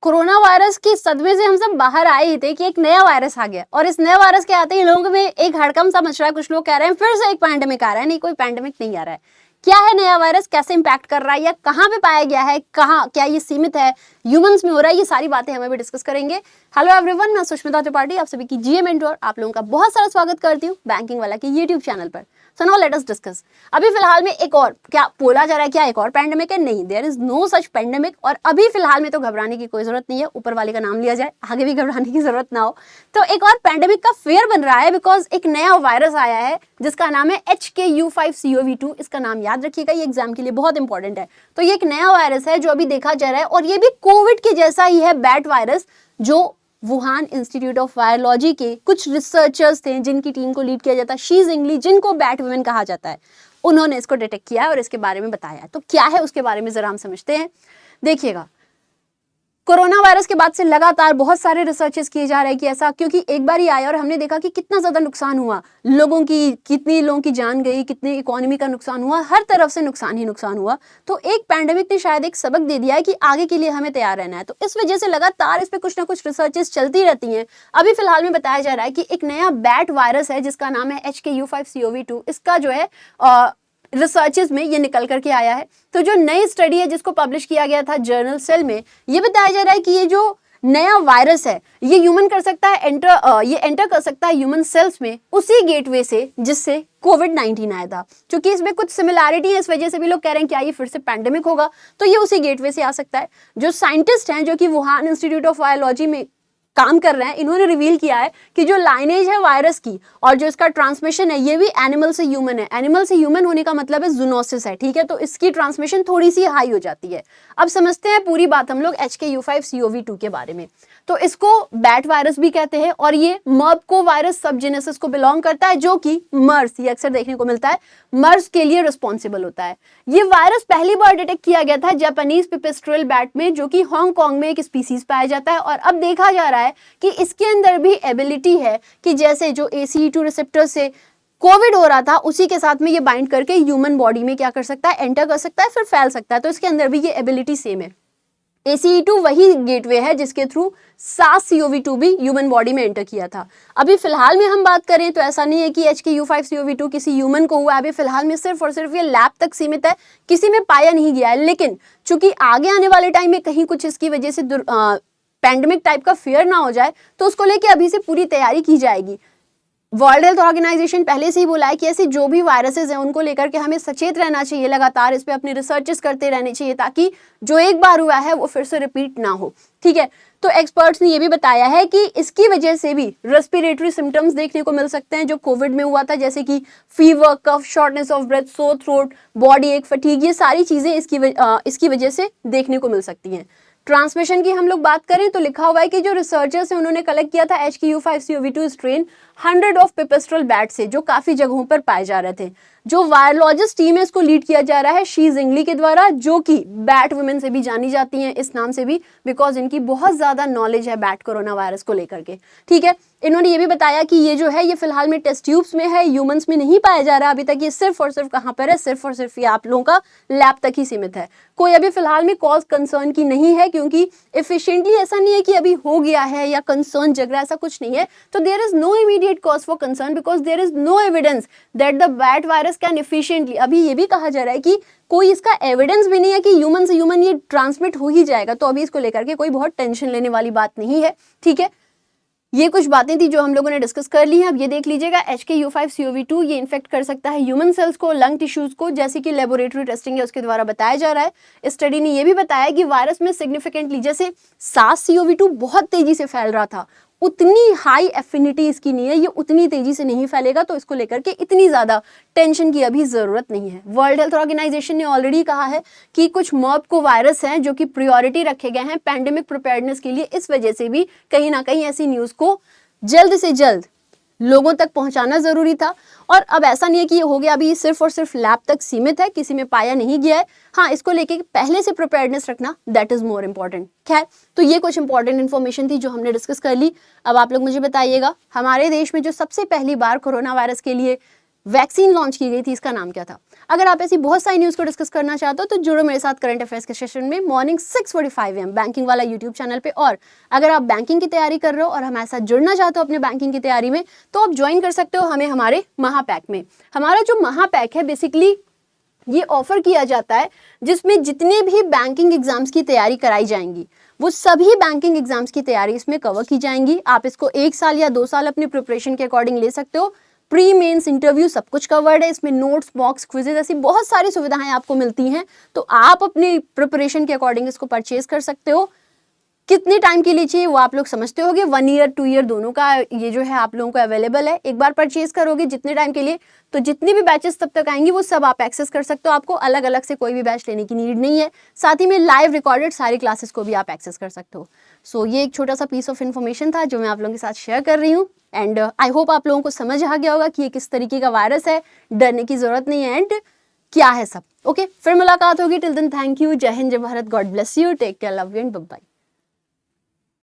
Corona virus के सदमे से हम सब बाहर आए ही थे कि एक नया वायरस आ गया और इस नए वायरस के आते ही लोगों में एक हड़कंप सा मच रहा है। कुछ लोग कह रहे हैं फिर से एक पैंडेमिक आ रहा है। नहीं, कोई पैंडेमिक नहीं आ रहा है। क्या है नया वायरस, कैसे इंपैक्ट कर रहा है या कहाँ पे पाया गया है, कहाँ क्या ये सीमित है, ह्यूमंस में हो रहा है, ये सारी बातें हम अभी डिस्कस करेंगे। हेलो एवरीवन, मैं सुष्मिता त्रिपाठी आप सभी की जीए मेंटोर आप लोगों का बहुत सारा स्वागत करती हूँ बैंकिंग वाला के यूट्यूब चैनल पर। So now let us discuss. अभी फिलहाल में एक और क्या बोला जा रहा है, क्या एक और पैंडेमिक है? नहीं, there is no such pandemic. और अभी फिलहाल में तो घबराने की कोई जरूरत नहीं है, ऊपर वाले का नाम लिया जाए, आगे भी घबराने की जरूरत ना हो। तो एक और पैंडेमिक का फेयर बन रहा है बिकॉज एक नया वायरस आया है जिसका नाम है HKU5CoV2। इसका नाम याद रखिएगा, ये एग्जाम के लिए बहुत इंपॉर्टेंट है। तो ये एक नया वायरस है जो अभी देखा जा रहा है और ये भी कोविड के जैसा ही है, बैट वायरस, जो वुहान इंस्टीट्यूट ऑफ वायरोलॉजी के कुछ रिसर्चर्स थे जिनकी टीम को लीड किया जाता है शी जिंगली, जिनको बैट वुमेन कहा जाता है। उन्होंने इसको डिटेक्ट किया है और इसके बारे में बताया है। तो क्या है उसके बारे में जरा हम समझते हैं। देखिएगा, कोरोना वायरस के बाद से लगातार बहुत सारे रिसर्चेस किए जा रहे हैं कि ऐसा क्योंकि एक बार ही आया और हमने देखा कि कितना ज्यादा नुकसान हुआ, लोगों की कितनी लोगों की जान गई, कितनी इकोनॉमी का नुकसान हुआ, हर तरफ से नुकसान ही नुकसान हुआ। तो एक पैंडेमिक ने शायद एक सबक दे दिया है कि आगे के लिए हमें तैयार रहना है। तो इस वजह से लगातार इस पे कुछ ना कुछ रिसर्चेस चलती रहती हैं। अभी फिलहाल में बताया जा रहा है कि एक नया बैट वायरस है जिसका नाम है HKU5CoV2। इसका जो है रिसर्चेस में ये निकल करके आया है। तो जो नई स्टडी है जिसको पब्लिश किया गया था जर्नल सेल में, ये बताया जा रहा है कि ये जो नया वायरस है ये ह्यूमन कर सकता है एंटर कर सकता है ह्यूमन सेल्स में उसी गेटवे से जिससे कोविड-19 आया था। क्योंकि इसमें कुछ सिमिलैरिटी है, इस वजह से भी लोग कह रहे हैं क्या ये फिर से पैंडेमिक होगा, तो ये उसी गेटवे से आ सकता है। जो साइंटिस्ट हैं जो कि वुहान इंस्टीट्यूट ऑफ वायरोलॉजी में काम कर रहे हैं, इन्होंने रिवील किया है कि जो लाइनेज है वायरस की और जो इसका ट्रांसमिशन है ये भी एनिमल से ह्यूमन है। एनिमल से ह्यूमन होने का मतलब है जूनोसिस है, ठीक है। तो इसकी ट्रांसमिशन थोड़ी सी हाई हो जाती है। अब समझते हैं पूरी बात हम लोग HKU5CoV2 के बारे में। तो इसको बैट वायरस भी कहते हैं और ये मर्को वायरस सब जेनेसिस को बिलोंग करता है, जो कि मर्स, ये अक्सर देखने को मिलता है, मर्स के लिए रिस्पॉन्सिबल होता है। ये वायरस पहली बार डिटेक्ट किया गया था जापानीज पिपिस्ट्रियल बैट में, जो कि हांगकांग में एक स्पीसीज पाया जाता है। और अब देखा जा रहा है कि इसके अंदर भी एबिलिटी है कि जैसे जो ACE2 रिसेप्टर से कोविड हो रहा था उसी के साथ में ये बाइंड करके ह्यूमन बॉडी में क्या कर सकता है, एंटर कर सकता है, फिर फैल सकता है। तो इसके अंदर भी ये एबिलिटी सेम है। ACE2 वही गेटवे है जिसके थ्रू SARS-CoV-2 भी ह्यूमन बॉडी में एंटर किया था। अभी फिलहाल में हम बात करें तो ऐसा नहीं है कि HKU5CoV2 किसी ह्यूमन को हुआ। अभी फिलहाल में सिर्फ और सिर्फ ये लैब तक सीमित है, किसी में पाया नहीं गया है। लेकिन चूंकि आगे आने वाले टाइम में कहीं कुछ इसकी वजह से पैंडेमिक टाइप का फियर ना हो जाए, तो उसको लेके अभी से पूरी तैयारी की जाएगी। वर्ल्ड हेल्थ ऑर्गेनाइजेशन पहले से ही बोला है कि ऐसी जो भी वायरसेस हैं उनको लेकर के हमें सचेत रहना चाहिए, लगातार इस पे अपनी रिसर्चेस करते रहने चाहिए ताकि जो एक बार हुआ है वो फिर से रिपीट ना हो, ठीक है। तो एक्सपर्ट्स ने ये भी बताया है कि इसकी वजह से भी रेस्पिरेटरी सिम्टम्स देखने को मिल सकते हैं जो कोविड में हुआ था, जैसे कि fever, cough, shortness of breath, sore throat, body ache, fatigue, ये सारी चीजें इसकी वजह से देखने को मिल सकती हैं। ट्रांसमिशन की हम लोग बात करें तो लिखा हुआ है कि जो रिसर्चर्स हैं उन्होंने कलेक्ट किया था HKU5CoV2 स्ट्रेन 100 ऑफ पिपिस्ट्रल बैट से, जो काफी जगहों पर पाए जा रहे थे। जो वायरोलॉजिस्ट टीम है इसको लीड किया जा रहा है शी जिंगली के द्वारा, जो कि बैट वुमेन से भी जानी जाती हैं इस नाम से भी, बिकॉज इनकी बहुत ज्यादा नॉलेज है बैट कोरोना वायरस को लेकर के, ठीक है। इन्होंने ये भी बताया कि ये जो है ये फिलहाल में टेस्ट ट्यूब्स में है, ह्यूमंस में नहीं पाया जा रहा अभी तक। ये सिर्फ और सिर्फ कहाँ पर है, सिर्फ और सिर्फ ये आप लोगों का लैब तक ही सीमित है। कोई अभी फिलहाल में कॉज कंसर्न की नहीं है, क्योंकि एफिशिएंटली ऐसा नहीं है कि अभी हो गया है या कंसर्न जग रहा है, ऐसा कुछ नहीं है। तो there is no immediate cause for concern because there is no evidence that the bat virus can efficiently, अभी ये भी कहा जा रहा है कि कोई इसका एविडेंस भी नहीं है कि ह्यूमन से ह्यूमन ये ट्रांसमिट हो ही जाएगा। तो अभी इसको लेकर के कोई बहुत टेंशन लेने वाली बात नहीं है, ठीक है। ये कुछ बातें थी जो हम लोगों ने डिस्कस कर ली हैं। अब ये देख लीजिएगा HKU5CoV2 ये इन्फेक्ट कर सकता है ह्यूमन सेल्स को, लंग टिश्यूज को, जैसे कि लेबोरेटरी टेस्टिंग है उसके द्वारा बताया जा रहा है। इस स्टडी ने ये भी बताया कि वायरस में सिग्निफिकेंटली, जैसे SARS-CoV-2 बहुत तेजी से फैल रहा था, उतनी हाई एफिनिटी इसकी नहीं है, ये उतनी तेजी से नहीं फैलेगा। तो इसको लेकर के इतनी ज्यादा टेंशन की अभी जरूरत नहीं है। वर्ल्ड हेल्थ ऑर्गेनाइजेशन ने ऑलरेडी कहा है कि कुछ मर्को वायरस हैं जो कि प्रायोरिटी रखे गए हैं पैंडेमिक प्रिपेयर्डनेस के लिए। इस वजह से भी कहीं ना कहीं ऐसी न्यूज को जल्द से जल्द लोगों तक पहुंचाना जरूरी था। और अब ऐसा नहीं है कि ये हो गया, अभी सिर्फ और सिर्फ लैब तक सीमित है, किसी में पाया नहीं गया है। हाँ, इसको लेके पहले से प्रिपेयर्डनेस रखना दैट इज मोर इम्पोर्टेंट। खैर, तो ये कुछ इंपॉर्टेंट इन्फॉर्मेशन थी जो हमने डिस्कस कर ली। अब आप लोग मुझे बताइएगा, हमारे देश में जो सबसे पहली बार कोरोना वायरस के लिए वैक्सीन लॉन्च की गई थी, इसका नाम क्या था? अगर आप ऐसी बहुत सारी न्यूज़ को डिस्कस करना चाहते हो तो जुड़ो मेरे साथ करंट अफेयर्स के सेशन में मॉर्निंग 6:45 AM बैंकिंग वाला यूट्यूब चैनल पे। और अगर आप बैंकिंग की तैयारी कर रहे हो और हमारे साथ जुड़ना चाहते हो अपने बैंकिंग की तैयारी में, तो आप ज्वाइन कर सकते हो हमें हमारे महापैक में। हमारा जो महापैक है बेसिकली ये ऑफर किया जाता है जिसमें जितने भी बैंकिंग एग्जाम्स की तैयारी कराई जाएंगी वो सभी बैंकिंग एग्जाम्स की तैयारी इसमें कवर की जाएंगी। आप इसको 1 साल या 2 साल अपनी प्रिपरेशन के अकॉर्डिंग ले सकते हो। प्री मेंस इंटरव्यू सब कुछ कवर्ड है इसमें, नोट्स बॉक्स क्विजेज ऐसी बहुत सारी सुविधाएं आपको मिलती हैं। तो आप अपनी प्रिपरेशन के अकॉर्डिंग इसको परचेज कर सकते हो। कितने टाइम के लिए चाहिए वो आप लोग समझते होगे, 1 ईयर 2 ईयर दोनों का ये जो है आप लोगों को अवेलेबल है। एक बार परचेज करोगे जितने टाइम के लिए, तो जितनी भी बैचेस तब तक आएंगी वो सब आप एक्सेस कर सकते हो। आपको अलग अलग से कोई भी बैच लेने की नीड नहीं है। साथ ही में लाइव रिकॉर्डेड सारी क्लासेस को भी आप एक्सेस कर सकते हो। सो ये एक छोटा सा पीस ऑफ इन्फॉर्मेशन था जो मैं आप लोगों के साथ शेयर कर रही हूँ। एंड आई होप आप लोगों को समझ आ गया होगा कि ये किस तरीके का वायरस है, डरने की जरूरत नहीं है एंड क्या है सब। ओके, फिर मुलाकात होगी। टिल देन थैंक यू, जय हिंद, जय Bharat, God bless you, take care, love you and bye bye.